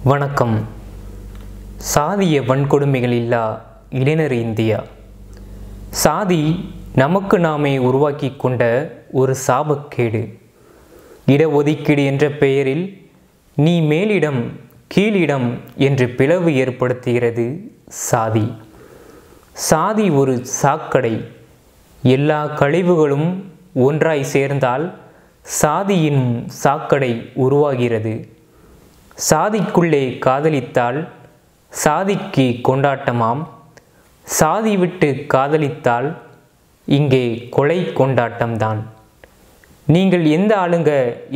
வணக்கம். சாதிய வன்கொடுமைகள் இல்லா இளைஞர் இந்தியா. சாதி நமக்கு நாமே உருவாக்கி கொண்ட ஒரு சாபக்கேடு. இடஒதுக்கீடு என்ற பெயரில் நீ மேலிடம் கீழிடம் என்று பிளவு ஏற்படுத்துகிறது சாதி. சாதி ஒரு சாக்கடை. எல்லா கழிவுகளும் ஒன்றாய் சேர்ந்தால் சாதியின் சாக்கடை உருவாகிறது. சாதிக்குள்ளே காதலித்தால் சாதிக்கு கொண்டாட்டமாம். சாதி விட்டு காதலித்தால் இங்கே கொலை கொண்டாட்டம்தான். நீங்கள் எந்த ஆளுங்க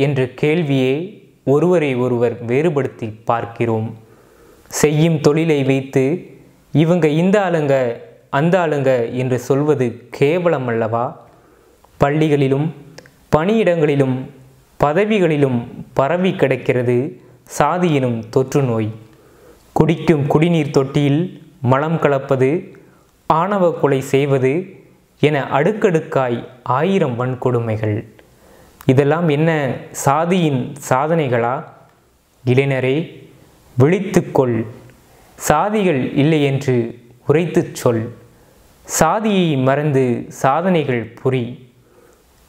என்ற கேள்வியே ஒருவரை ஒருவர் வேறுபடுத்தி பார்க்கிறோம். செய்யும் தொழிலை வைத்து இவங்க இந்த ஆளுங்க அந்த ஆளுங்க என்று சொல்வது கேவலம் அல்லவா? பள்ளிகளிலும் பணியிடங்களிலும் பதவிகளிலும் பரவி கிடக்கிறது சாதி எனும் தொற்று நோய். குடிக்கும் குடிநீர் தொட்டியில் மலம் கலப்பது, ஆணவ கொலை செய்வது என அடுக்கடுக்காய் 1000 வன்கொடுமைகள். இதெல்லாம் என்ன சாதியின் சாதனைகளா? இளைஞரே, விழித்துக்கொள். சாதிகள் இல்லை என்று உரைத்துச் சொல். சாதியை மறந்து சாதனைகள் புரி.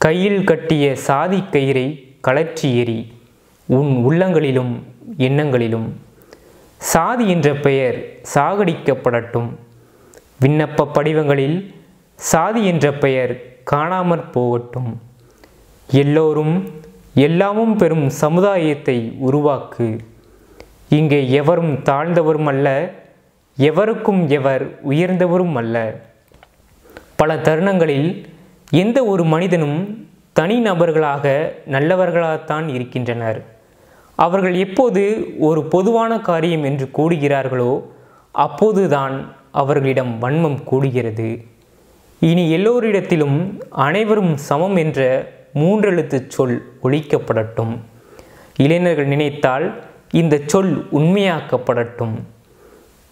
கையில் கட்டிய சாதி கயிறை கழற்றி எறி உன் உள்ளங்களிலும் எண்ணங்களிலும். சாதி என்ற பெயர் சாகடிக்கப்படட்டும். விண்ணப்ப படிவங்களில் சாதி என்ற பெயர் காணாமற் போகட்டும். எல்லோரும் எல்லாமும் பெறும் சமுதாயத்தை உருவாக்கு. இங்கே எவரும் தாழ்ந்தவரும் அல்ல, எவருக்கும் எவர் உயர்ந்தவரும் அல்ல. பல தருணங்களில் எந்த ஒரு மனிதனும் தனிநபர்களாக நல்லவர்களாகத்தான் இருக்கின்றனர். அவர்கள் எப்போது ஒரு பொதுவான காரியம் என்று கூடுகிறார்களோ அப்போதுதான் அவர்களிடம் வன்மம் கூடுகிறது. இனி எல்லோரிடத்திலும் அனைவரும் சமம் என்ற 3 எழுத்து சொல் ஒழிக்கப்படட்டும். இளைஞர்கள் நினைத்தால் இந்த சொல் உண்மையாக்கப்படட்டும்.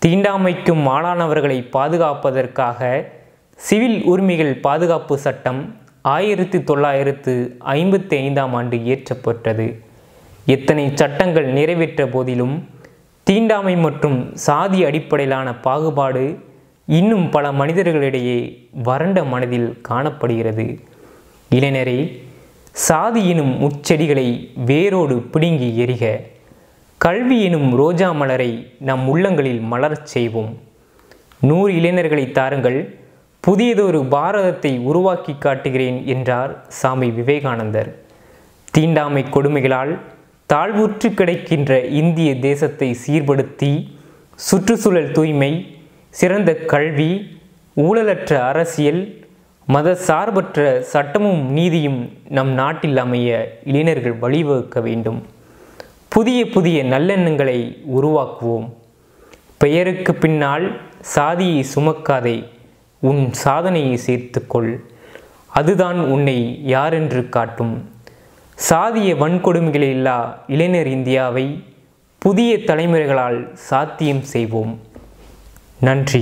தீண்டாமைக்கும் ஆளானவர்களை பாதுகாப்பதற்காக சிவில் உரிமைகள் பாதுகாப்பு சட்டம் 1955ஆம் ஆண்டு இயற்றப்பட்டது. எத்தனை சட்டங்கள் நிறைவேற்ற போதிலும் தீண்டாமை மற்றும் சாதி அடிப்படையிலான பாகுபாடு இன்னும் பல மனிதர்களிடையே வறண்ட மனதில் காணப்படுகிறது. இளைஞரே, சாதி எனும் முட்செடிகளை வேரோடு பிடுங்கி எறிக. கல்வி எனும் ரோஜா மலரை நம் உள்ளங்களில் மலரச் செய்வோம். 100 இளைஞர்களை தாருங்கள், புதியதொரு பாரதத்தை உருவாக்கி காட்டுகிறேன் என்றார் சாமி விவேகானந்தர். தீண்டாமை கொடுமைகளால் தாழ்வுற்று கிடைக்கின்ற இந்திய தேசத்தை சீர்படுத்தி சுற்றுச்சூழல் தூய்மை, சிறந்த கல்வி, ஊழலற்ற அரசியல், மத சார்பற்ற சட்டமும் நீதியும் நம் நாட்டில் அமைய இளைஞர்கள் வழிவகுக்க வேண்டும். புதிய புதிய நல்லெண்ணங்களை உருவாக்குவோம். பெயருக்கு பின்னால் சாதியை சுமக்காதே, உன் சாதனையை சேர்த்துக்கொள். அதுதான் உன்னை யாரென்று காட்டும். சாதிய வன்கொடுமைகள் இல்லா இளைஞர் இந்தியாவை புதிய தலைமுறைகளால் சாத்தியம் செய்வோம். நன்றி.